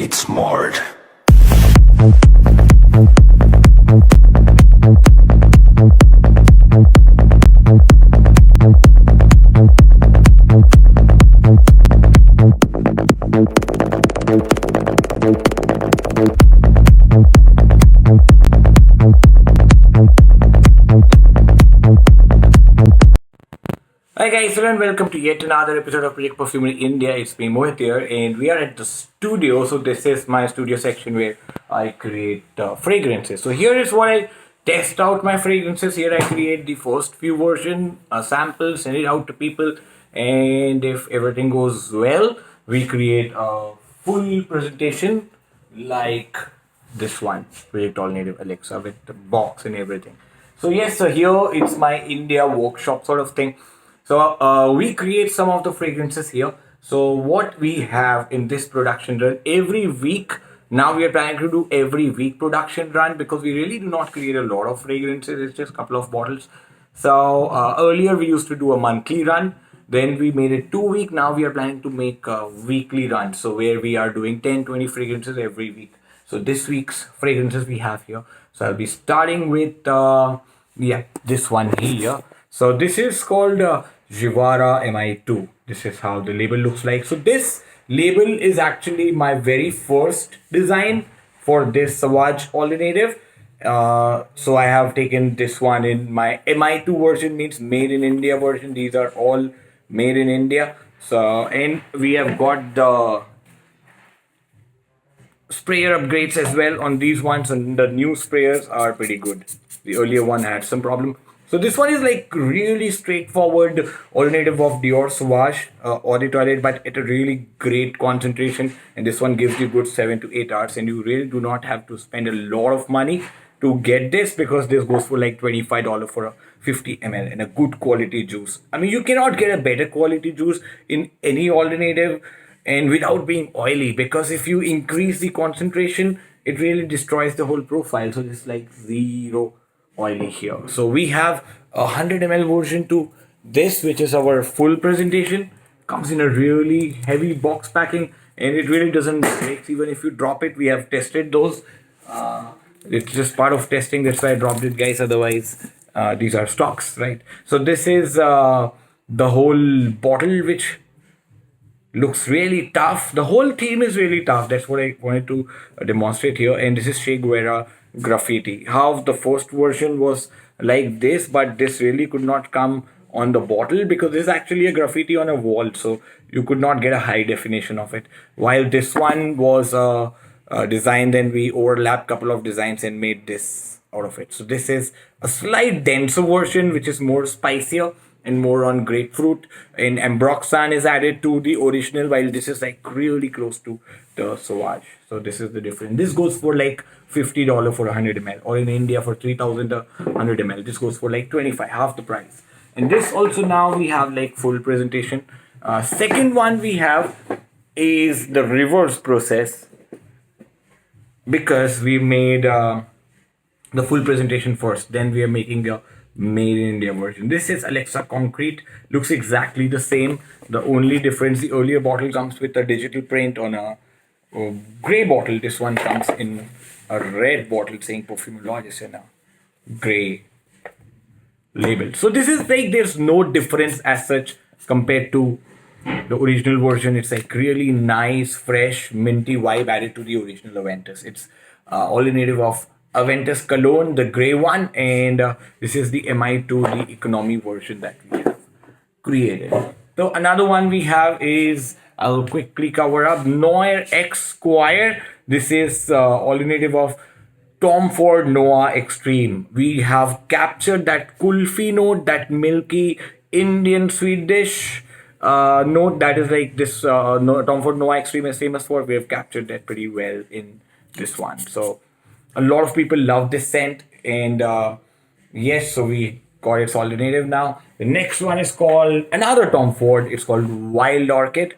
Get smart. Hi guys, hello and welcome to yet another episode of Projekt Perfumery India. It's me Mohit here, and we are at the studio. So this is my studio section where I create fragrances. So here is what I test out my fragrances. Here I create the first few version samples, send it out to people, and if everything goes well, we create a full presentation like this one, Projekt All Native Alexa with the box and everything. So yes, so here it's my India workshop sort of thing. So we create some of the fragrances here. So what we have in this production run every week, now we are trying to do every week production run because we really do not create a lot of fragrances. It's just a couple of bottles. So earlier we used to do a monthly run. Then we made it 2 week. Now we are planning to make a weekly run. So where we are doing 10-20 fragrances every week. So this week's fragrances we have here. So I'll be starting with this one here. So this is called Jivara MI2. This is how the label looks like. So this label is actually my very first design for this Savage All Native. So I have taken this one in my MI2 version, means made in India version. These are all made in India. So, and we have got the sprayer upgrades as well on these ones, and the new sprayers are pretty good. The earlier one had some problem. So this one is like really straightforward alternative of Dior Sauvage Eau de Toilette, but at a really great concentration, and this one gives you good 7 to 8 hours, and you really do not have to spend a lot of money to get this, because this goes for like $25 for a 50 ml and a good quality juice. I mean, you cannot get a better quality juice in any alternative and without being oily, because if you increase the concentration, it really destroys the whole profile. So it's like zero oily here. So we have a 100 ml version to this, which is our full presentation. Comes in a really heavy box packing, and it really doesn't break even if you drop it. We have tested those. It's just part of testing, that's why I dropped it, guys. Otherwise these are stocks, right? So this is the whole bottle, which looks really tough. The whole theme is really tough. That's what I wanted to demonstrate here. And this is Che Guevara graffiti. How the first version was like this, but this really could not come on the bottle because this is actually a graffiti on a wall, so you could not get a high definition of it. While this one was designed, then we overlapped couple of designs and made this out of it. So this is a slight denser version, which is more spicier and more on grapefruit, and ambroxan is added to the original, while this is like really close to the Sauvage. So this is the difference. This goes for like $50 for 100 ml, or in India for 3,000 a 100 ml. This goes for like 25, half the price. And this also, now we have like full presentation. Second one we have is the reverse process, because we made the full presentation first, then we are making the made in India version. This is Alexa Concrete, looks exactly the same. The only difference, the earlier bottle comes with a digital print on a gray bottle. This one comes in a red bottle saying Parfumologist and a gray label. So this is like, there's no difference as such compared to the original version. It's like really nice, fresh, minty vibe added to the original Aventus. It's all native of Aventus Cologne, the grey one, and this is the MI2, the economy version that we have created. So another one we have is, I'll quickly cover up, Noir X Squire. This is all native of Tom Ford Noah Extreme. We have captured that kulfi note, that milky Indian sweet dish note that is like this Tom Ford Noah Extreme is famous for. We have captured that pretty well in this one. So a lot of people love this scent, and yes, so we got its alternative now. The next one is called another Tom Ford. It's called Wild Orchid,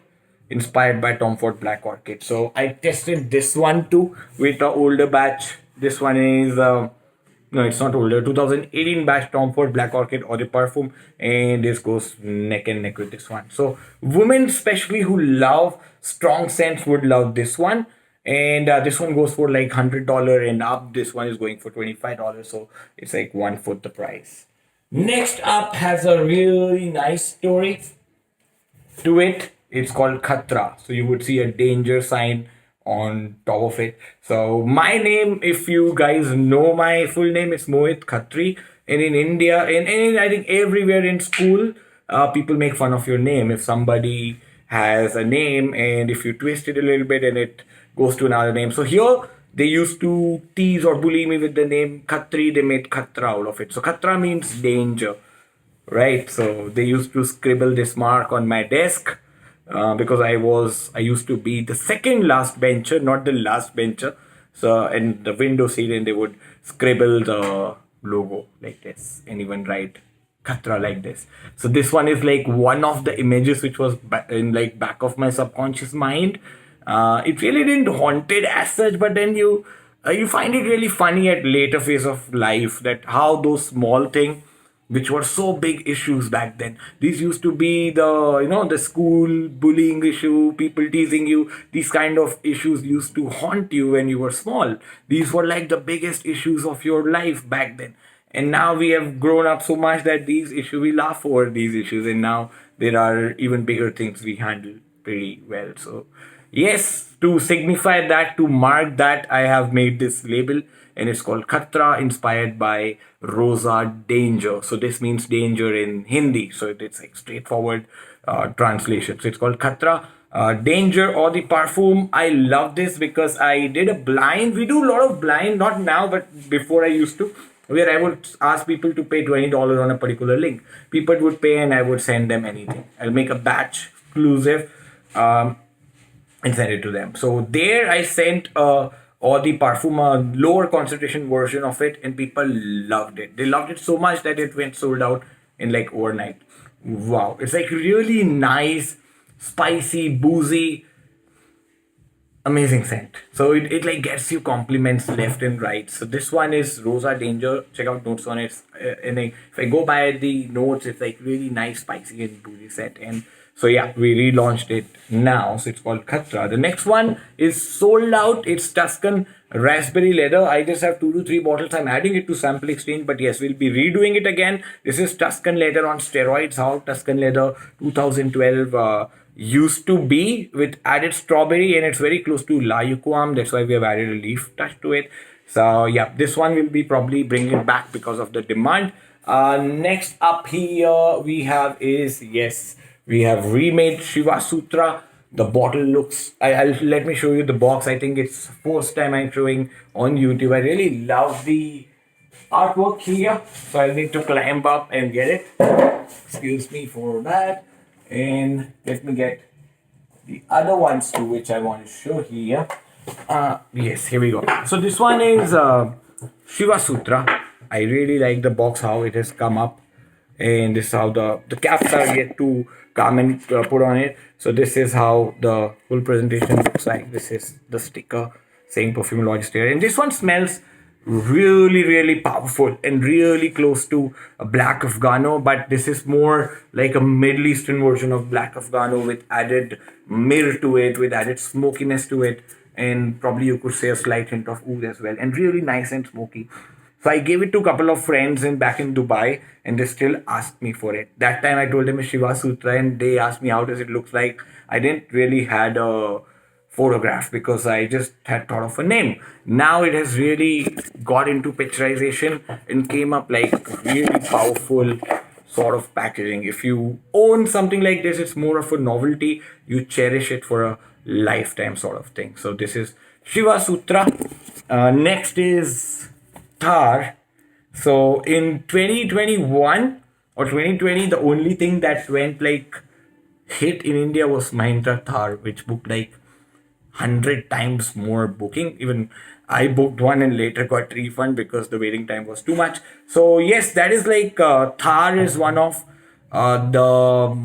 inspired by Tom Ford Black Orchid. So I tested this one too with the older batch. This one is no, it's not older, 2018 batch Tom Ford Black Orchid Eau de Parfum, and this goes neck and neck with this one. So women especially who love strong scents would love this one. And this one goes for like $100 and up. This one is going for $25, so it's like one fourth the price. Next up has a really nice story to it. It's called Khatra. So you would see a danger sign on top of it. So my name, if you guys know my full name, is Mohit Khatri. And in India, and I think everywhere in school, people make fun of your name. If somebody has a name and if you twist it a little bit and it goes to another name. So here they used to tease or bully me with the name Khatri. They made Khatra out of it. So Khatra means danger, right? So they used to scribble this mark on my desk because I used to be the second last bencher, not the last bencher. So in the window seat, and they would scribble the logo like this, and even write Khatra like this. So this one is like one of the images which was in like back of my subconscious mind. It really didn't haunt it as such, but then you find it really funny at later phase of life that how those small things which were so big issues back then. These used to be the school bullying issue, people teasing you. These kind of issues used to haunt you when you were small. These were like the biggest issues of your life back then. And now we have grown up so much that these issues, we laugh over these issues, and now there are even bigger things we handle pretty well. So yes, to signify that, to mark that, I have made this label, and it's called Khatra, inspired by Rosa Danger. So this means danger in Hindi. So it's like straightforward translation. So it's called Khatra. Danger or the Parfum. I love this because I did a blind. We do a lot of blind, not now, but before I used to, where I would ask people to pay $20 on a particular link. People would pay and I would send them anything. I'll make a batch exclusive. And send it to them. So there I sent or the Parfum, a lower concentration version of it, and people loved it. They loved it so much that it went sold out in like overnight. Wow, it's like really nice, spicy, boozy, amazing scent. So it like gets you compliments left and right. So this one is Rosa Danger. Check out notes on it. If I go by the notes, it's like really nice, spicy and boozy scent. And so yeah, we relaunched it now. So it's called Khatra. The next one is sold out. It's Tuscan Raspberry Leather. I just have 2 to 3 bottles. I'm adding it to sample exchange, but yes, we'll be redoing it again. This is Tuscan Leather on steroids. How Tuscan Leather 2012 used to be, with added strawberry, and it's very close to La Yuquam. That's why we have added a leaf touch to it. So yeah, this one will be probably bringing it back because of the demand. Next up here we have is, yes, we have remade Shiva Sutra. The bottle looks, I'll let me show you the box. I think it's first time I'm showing on YouTube. I really love the artwork here, so I need to climb up and get it. Excuse me for that. And let me get the other ones too, which I want to show here. Yes, here we go. So this one is Shiva Sutra. I really like the box, how it has come up, and this is how the caps are yet to come and put on it. So this is how the full presentation looks like. This is the sticker saying Perfumologist here, and this one smells really powerful and really close to a black afghano, but this is more like a Middle Eastern version of black afghano with added myrrh to it, with added smokiness to it, and probably you could say a slight hint of oud as well, and really nice and smoky. So I gave it to a couple of friends back in Dubai, and they still asked me for it. That time I told them it's Shiva Sutra, and they asked me how does it look like. I didn't really had a photograph because I just had thought of a name. Now it has really got into picturization and came up like really powerful sort of packaging. If you own something like this, it's more of a novelty. You cherish it for a lifetime sort of thing. So this is Shiva Sutra. Next is Thar. So in 2021 or 2020, the only thing that went like hit in India was Mahindra Thar, which booked like 100 times more booking. Even I booked one and later got refund because the waiting time was too much. So yes, that is like Thar is one of the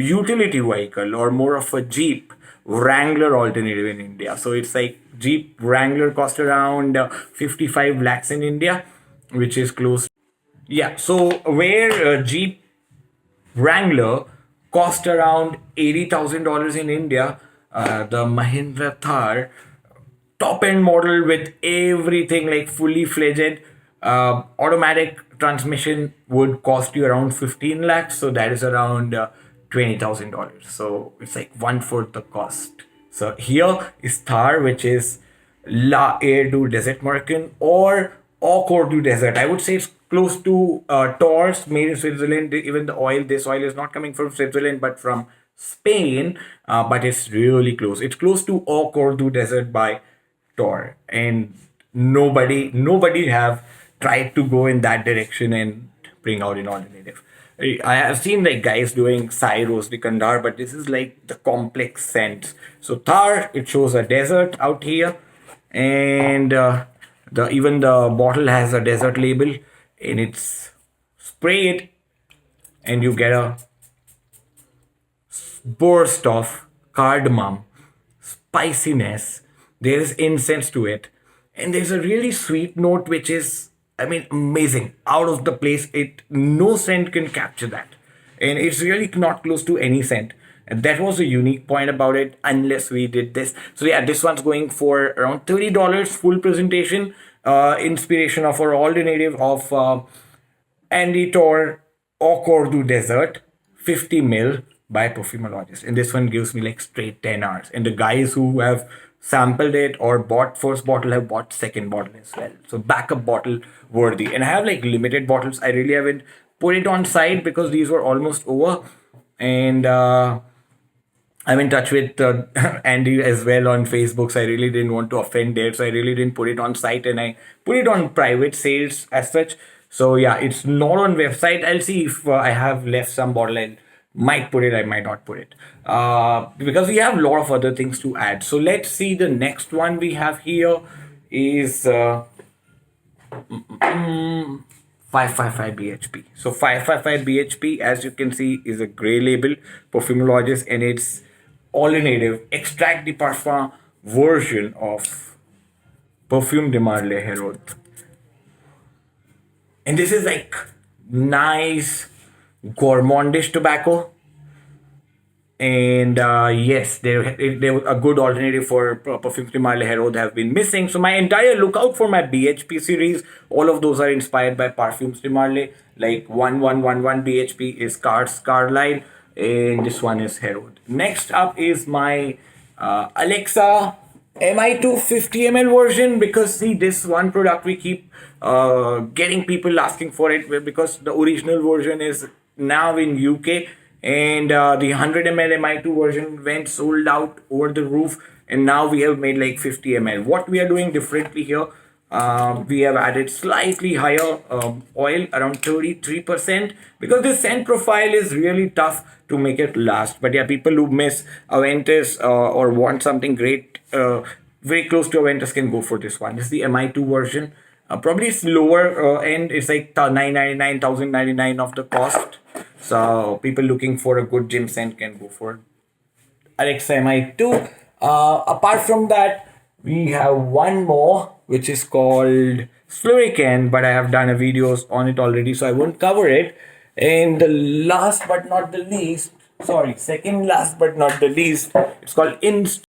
utility vehicle, or more of a Jeep Wrangler alternative in India. So it's like Jeep Wrangler cost around 55 lakhs in India, which is close. Yeah, so where Jeep Wrangler cost around $80,000 in India, the Mahindra Thar top end model with everything like fully fledged. Automatic transmission would cost you around 15 lakhs, so that is around $20,000. So it's like one fourth the cost. So here is Thar, which is La Air du Desert Merkin or Orchid du Desert. I would say it's close to Taurus, made in Switzerland. Even the oil, this oil is not coming from Switzerland but from Spain, but it's really close. It's close to Orchid du Desert by Tor, and nobody have tried to go in that direction and bring out an alternative. I have seen like guys doing Sai Rose de Kandar, but this is like the complex scent. So Tar, it shows a desert out here, and the even the bottle has a desert label, and it's sprayed, and you get a burst of cardamom, spiciness. There is incense to it, and there's a really sweet note, which is, I mean, amazing, out of the place. It no scent can capture that, and it's really not close to any scent. And that was a unique point about it, unless we did this. So yeah, this one's going for around $30, full presentation, inspiration of our alternative of Andy Tor Orchid du Desert, 50 ml by Perfumologist. And this one gives me like straight 10 hours. And the guys who have sampled it or bought first bottle have bought second bottle as well. So backup bottle worthy. And I have like limited bottles. I really haven't put it on site because these were almost over. And I'm in touch with Andy as well on Facebook, so I really didn't want to offend there. So I really didn't put it on site, and I put it on private sales as such. So yeah, it's not on website. I'll see if I have left some bottle. I might put it, I might not put it. Because we have a lot of other things to add. So let's see, the next one we have here is 555 BHP. So 555 BHP, as you can see, is a grey label, Perfumologist, and it's alternative extract de parfum version of Parfum de Marle Herod. And this is like nice gourmandish tobacco. And yes, there a good alternative for Parfums de Marle Herod have been missing. So my entire lookout for my BHP series, all of those are inspired by Parfums de Marle. Like 1111 BHP is Carlisle, and this one is Herod. Next up is my Alexa MI2 50 ml version, because see, this one product we keep getting people asking for it, because the original version is now in UK, and the 100 ml MI2 version went sold out over the roof, and now we have made like 50 ml. What we are doing differently here, we have added slightly higher oil, around 33%, because this scent profile is really tough to make it last. But yeah, people who miss Aventus or want something great, very close to Aventus, can go for this one. This is the MI2 version. Probably it's lower end. It's like $999, $1,099 of the cost. So people looking for a good gym scent can go for Alexa MI2. Apart from that, we have one more, which is called Slurican, but I have done a videos on it already, so I won't cover it. And the last but not the least, second last but not the least, it's called Inst.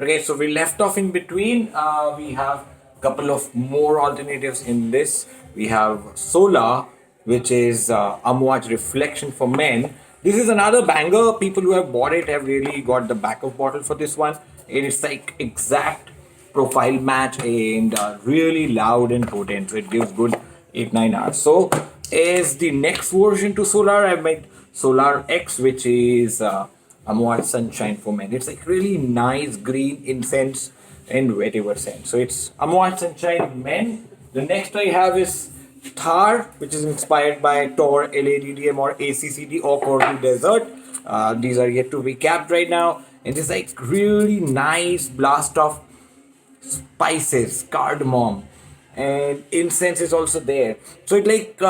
Okay, so we left off in between. We have a couple of more alternatives in this. We have Solar, which is Amouage Reflection for Men. This is another banger. People who have bought it have really got the backup bottle for this one. And it's like exact profile match and really loud and potent. So it gives good 8-9 hours. So as the next version to Solar, I've made Solar X, which is Amouage Sunshine for Men. It's like really nice green incense and vetiver scent. So it's Amouage Sunshine Men. The next I have is Thar, which is inspired by Tor, LADDM or ACCD or Orchid du Desert. These are yet to be capped right now. And it's like really nice blast of spices, cardamom, and incense is also there. So it like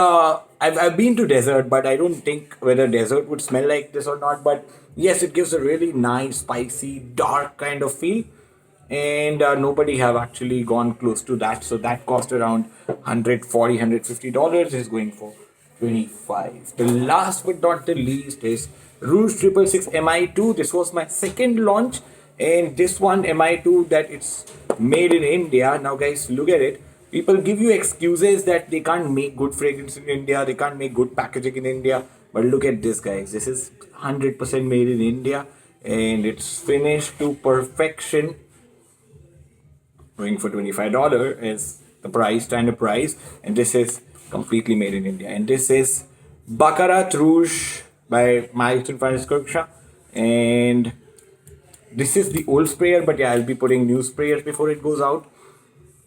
I've been to desert, but I don't think whether desert would smell like this or not. But yes, it gives a really nice, spicy, dark kind of feel. And nobody have actually gone close to that. So that cost around $140, $150. Is going for $25. The last but not the least is Rouge 666 MI2. This was my second launch, and this one MI2 that it's made in India. Now, guys, look at it. People give you excuses that they can't make good fragrance in India, they can't make good packaging in India. But look at this, guys. This is 100% made in India, and it's finished to perfection. Going for $25 is the price, standard price, and this is completely made in India. And this is Baccarat Rouge by Milton Francisco, and this is the old sprayer, but yeah, I'll be putting new sprayers before it goes out.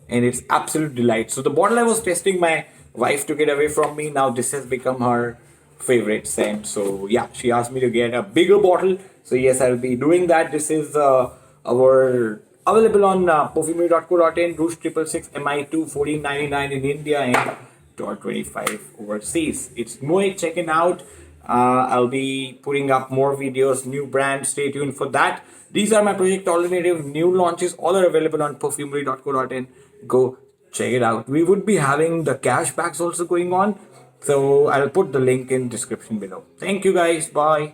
And it's absolute delight. So the bottle I was testing, my wife took it away from me. Now this has become her favorite scent. So yeah, she asked me to get a bigger bottle. So yes, I'll be doing that. This is our available on perfumery.co.in, Rouge 666 MI2 14.99 in India and $25 overseas. It's Moe, check it out. I'll be putting up more videos, new brands. Stay tuned for that. These are my Projekt Alternative new launches. All are available on perfumery.co.in. Go check it out. We would be having the cashbacks also going on. So I'll put the link in description below. Thank you guys. Bye.